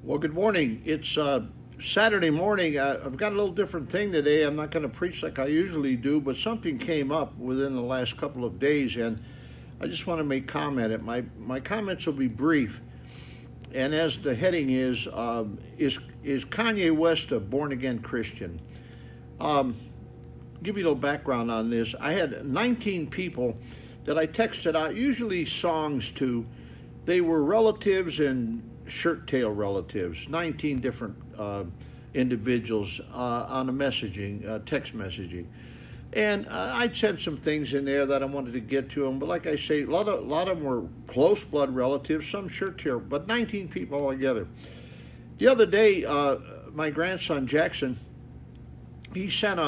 Well, good morning. It's Saturday morning. I've got a little different thing today. I'm not going to preach like I usually do, but something came up within the last couple of days, and I just want to make comment. My comments will be brief, and as the heading is Kanye West a born-again Christian? Give you a little background on this. I had 19 people that I texted out, usually songs to. They were relatives and shirt tail relatives, 19 different individuals on a messaging, text messaging. And I'd sent some things in there that I wanted to get to them, but like I say, a lot of them were close blood relatives, some shirt tail, but 19 people altogether. The other day, my grandson Jackson, he sent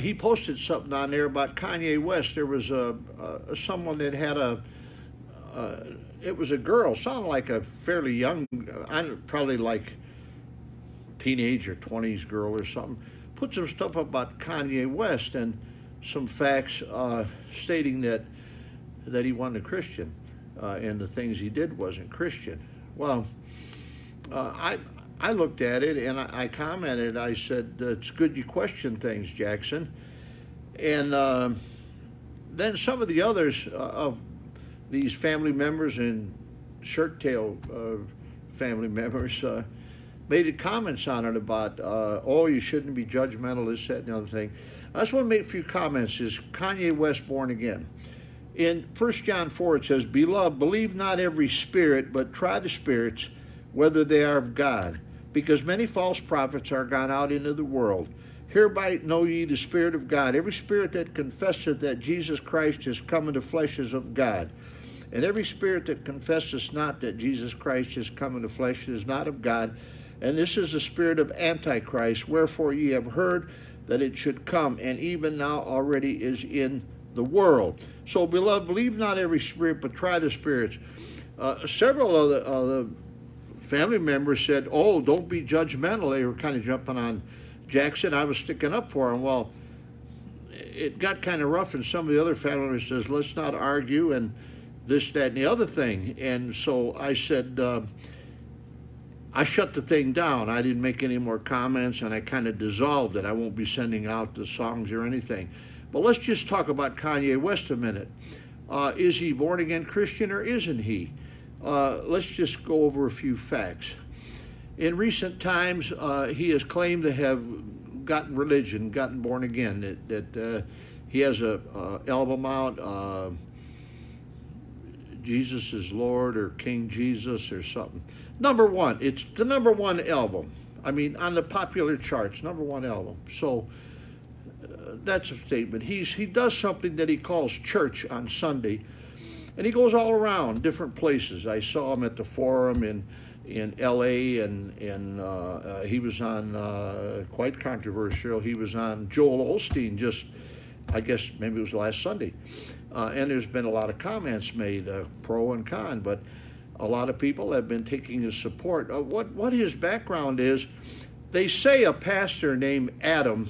he posted something on there about Kanye West. There was someone that had it was a girl, sounded like a fairly young, probably like teenager, 20s girl or something, put some stuff about Kanye West and some facts stating that he wasn't a Christian and the things he did wasn't Christian. Well, I looked at it and I commented. I said, "It's good you question things, Jackson." And then some of the others of these family members and shirt tail family members made comments on it about, oh, you shouldn't be judgmental, this, that, and the other thing. I just want to make a few comments. Is Kanye West born again? In 1 John 4, it says, "Beloved, believe not every spirit, but try the spirits, whether they are of God. Because many false prophets are gone out into the world. Hereby know ye the Spirit of God. Every spirit that confesseth that Jesus Christ is come in the flesh is of God. And every spirit that confesseth not that Jesus Christ is come in the flesh is not of God. And this is the spirit of Antichrist. Wherefore ye have heard that it should come, and even now already is in the world." So, beloved, believe not every spirit, but try the spirits. Several of the family members said, "Oh, don't be judgmental." They were kind of jumping on Jackson. I was sticking up for him. Well, it got kind of rough, and some of the other family members says, "Let's not argue," and this, that, and the other thing. And so I said, I shut the thing down. I didn't make any more comments, and I kind of dissolved it. I won't be sending out the songs or anything. But let's just talk about Kanye West a minute. Is he born-again Christian or isn't he? Let's just go over a few facts. In recent times, he has claimed to have gotten religion, gotten born again, that he has a album out, Jesus is Lord or King Jesus or something. Number one, it's the number one album. I mean, on the popular charts, number one album. So that's a statement. He does something that he calls church on Sunday, and he goes all around different places. I saw him at the Forum in L.A., and he was on, quite controversial, he was on Joel Osteen just, I guess maybe it was last Sunday. And there's been a lot of comments made, pro and con, but a lot of people have been taking his support. What his background is, they say a pastor named Adam,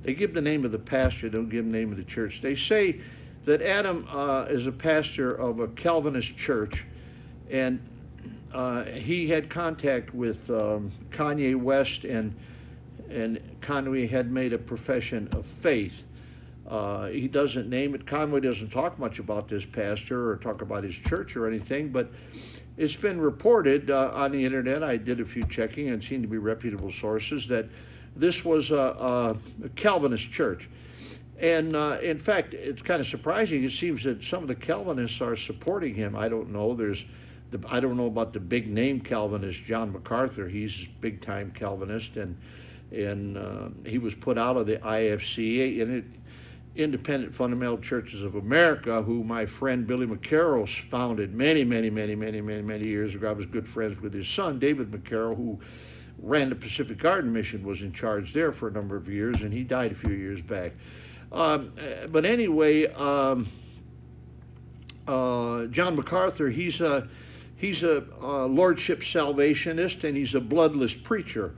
they give the name of the pastor, don't give the name of the church. They say that Adam is a pastor of a Calvinist church, and he had contact with Kanye West, and Kanye had made a profession of faith. He doesn't name it. Conway doesn't talk much about this pastor or talk about his church or anything, but it's been reported on the internet. I did a few checking and seemed to be reputable sources that this was a Calvinist church. And in fact, it's kind of surprising. It seems that some of the Calvinists are supporting him. I don't know. I don't know about the big name Calvinist, John MacArthur. He's a big time Calvinist, and he was put out of the IFC, and Independent Fundamental Churches of America, who my friend Billy McCarroll founded many years ago. I was good friends with his son, David McCarroll, who ran the Pacific Garden Mission, was in charge there for a number of years, and he died a few years back. But anyway, John MacArthur, he's a Lordship salvationist, and he's a bloodless preacher.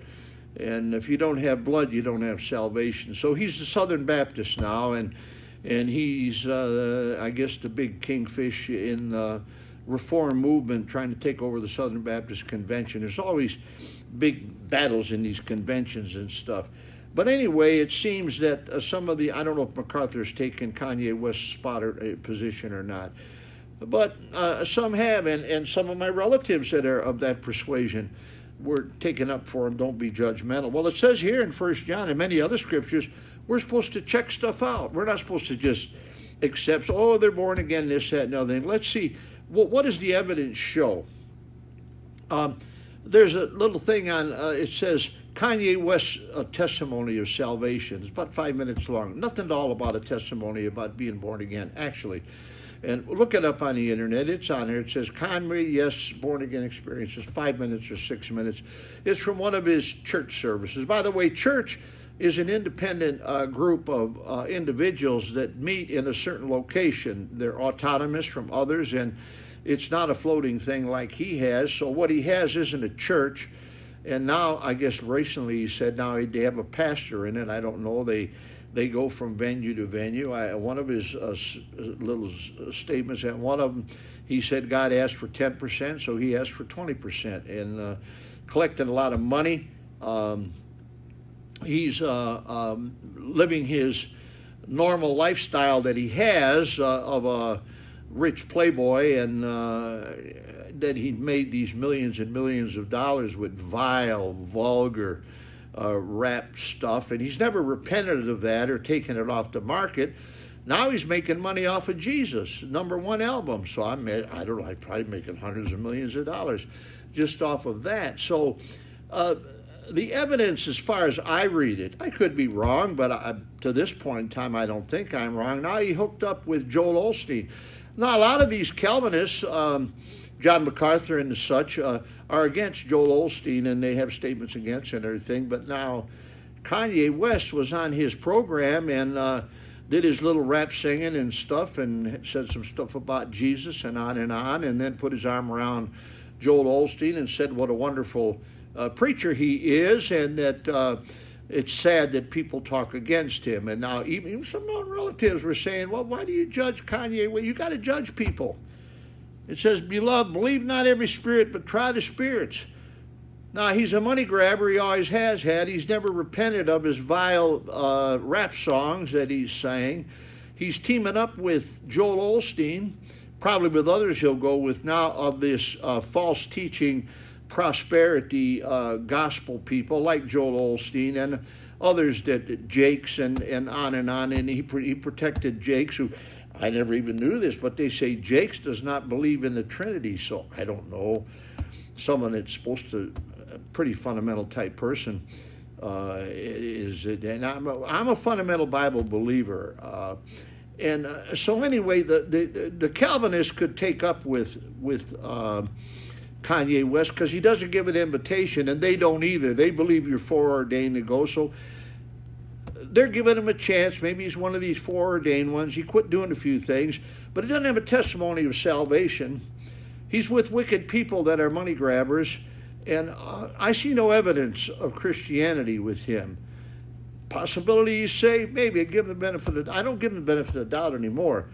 And if you don't have blood, you don't have salvation. So he's a Southern Baptist now, and he's, I guess, the big kingfish in reform movement trying to take over the Southern Baptist Convention. There's always big battles in these conventions and stuff. But anyway, it seems that some of the, I don't know if MacArthur's taken Kanye West's spot or position or not, but some have, and some of my relatives that are of that persuasion were taken up for him. Don't be judgmental. Well, it says here in 1 John and many other scriptures, we're supposed to check stuff out. We're not supposed to just accept, oh, they're born again, this, that, and other thing. Let's see, what does the evidence show? There's a little thing on, it says, Kanye West's testimony of salvation. It's about 5 minutes long. Nothing at all about a testimony about being born again, actually. And look it up on the internet. It's on there. It says, Kanye, yes, born again experiences, 5 minutes or 6 minutes. It's from one of his church services. By the way, church is an independent group of individuals that meet in a certain location. They're autonomous from others, and it's not a floating thing like he has. So what he has isn't a church. And now, I guess recently he said now they have a pastor in it. I don't know. They go from venue to venue. One of his little statements, and one of them, he said God asked for 10%, so he asked for 20%, and collected a lot of money. He's living his normal lifestyle that he has of a rich playboy, and that he made these millions and millions of dollars with vile, vulgar rap stuff, and he's never repented of that or taken it off the market. Now he's making money off of Jesus, #1 album. So I don't know, I'm probably making hundreds of millions of dollars just off of that. So the evidence, as far as I read it, I could be wrong, but to this point in time, I don't think I'm wrong. Now he hooked up with Joel Osteen. Now a lot of these Calvinists, John MacArthur and such, are against Joel Osteen, and they have statements against and everything. But now Kanye West was on his program and did his little rap singing and stuff, and said some stuff about Jesus and and then put his arm around Joel Osteen and said what a wonderful preacher he is, and that it's sad that people talk against him. And now even some relatives were saying, well, why do you judge Kanye? Well, you got to judge people. It says, beloved, believe not every spirit, but try the spirits. Now, he's a money grabber. He always has had. He's never repented of his vile rap songs that he's sang. He's teaming up with Joel Osteen, probably with others he'll go with now, of this false teaching prosperity gospel people like Joel Osteen and others, that Jakes and on. And he protected Jakes, who I never even knew this, but they say Jakes does not believe in the Trinity. So I don't know, someone that's supposed to, a pretty fundamental type person, is it? And I'm a fundamental Bible believer. So anyway, the Calvinists could take up with Kanye West because he doesn't give an invitation, and they don't either. They believe you're foreordained to go. So they're giving him a chance. Maybe he's one of these foreordained ones. He quit doing a few things, but he doesn't have a testimony of salvation. He's with wicked people that are money grabbers, and I see no evidence of Christianity with him. Possibility he's saved? Maybe. I give him the benefit of, I don't give him the benefit of the doubt anymore,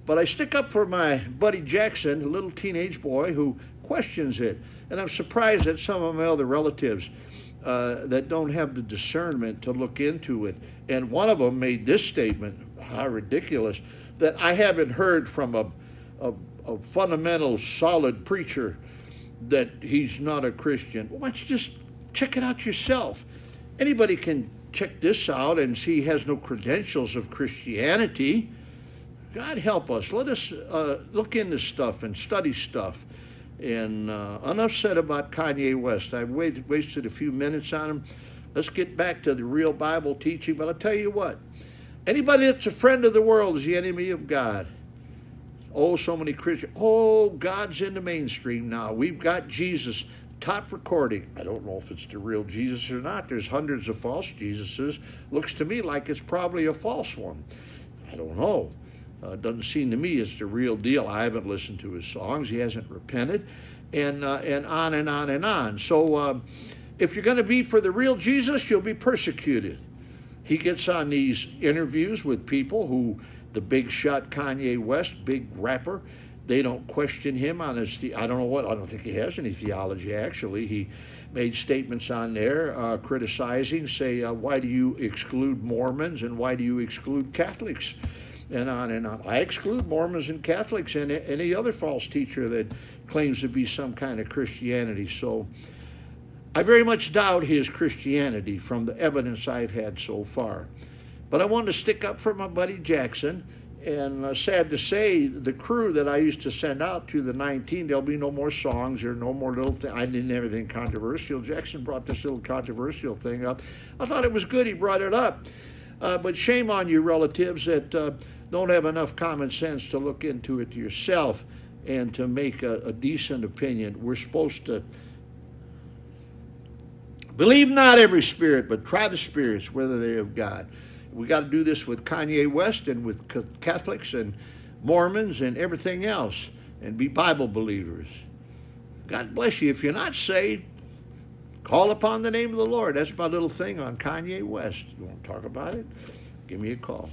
but I stick up for my buddy Jackson, a little teenage boy who questions it, and I'm surprised that some of my other relatives that don't have the discernment to look into it. And one of them made this statement, how ridiculous, that I haven't heard from a fundamental, solid preacher that he's not a Christian. Well, why don't you just check it out yourself? Anybody can check this out and see he has no credentials of Christianity. God help us. Let us look into stuff and study stuff. And enough said about Kanye West. I've wasted a few minutes on him. Let's get back to the real Bible teaching. But I'll tell you what, anybody that's a friend of the world is the enemy of God. Oh, so many Christians. Oh, God's in the mainstream now. We've got Jesus, top recording. I don't know if it's the real Jesus or not. There's hundreds of false Jesuses. Looks to me like it's probably a false one. I don't know. Doesn't seem to me it's the real deal. I haven't listened to his songs. He hasn't repented, and on and on and on. So if you're going to be for the real Jesus, you'll be persecuted. He gets on these interviews with people who, the big shot Kanye West, big rapper, They don't question him on his, I don't know what, I don't think he has any theology, actually. He made statements on there criticizing, say, why do you exclude Mormons and why do you exclude Catholics? And on and on. I exclude Mormons and Catholics and any other false teacher that claims to be some kind of Christianity. So I very much doubt his Christianity from the evidence I've had so far. But I wanted to stick up for my buddy Jackson. And sad to say, the crew that I used to send out to the 19, there'll be no more songs or no more little thing. I didn't have anything controversial. Jackson brought this little controversial thing up. I thought it was good he brought it up. But shame on you relatives that don't have enough common sense to look into it yourself and to make a decent opinion. We're supposed to believe not every spirit, but try the spirits, whether they of God. We got to do this with Kanye West and with Catholics and Mormons and everything else, and be Bible believers. God bless you. If you're not saved, call upon the name of the Lord. That's my little thing on Kanye West. You want to talk about it? Give me a call.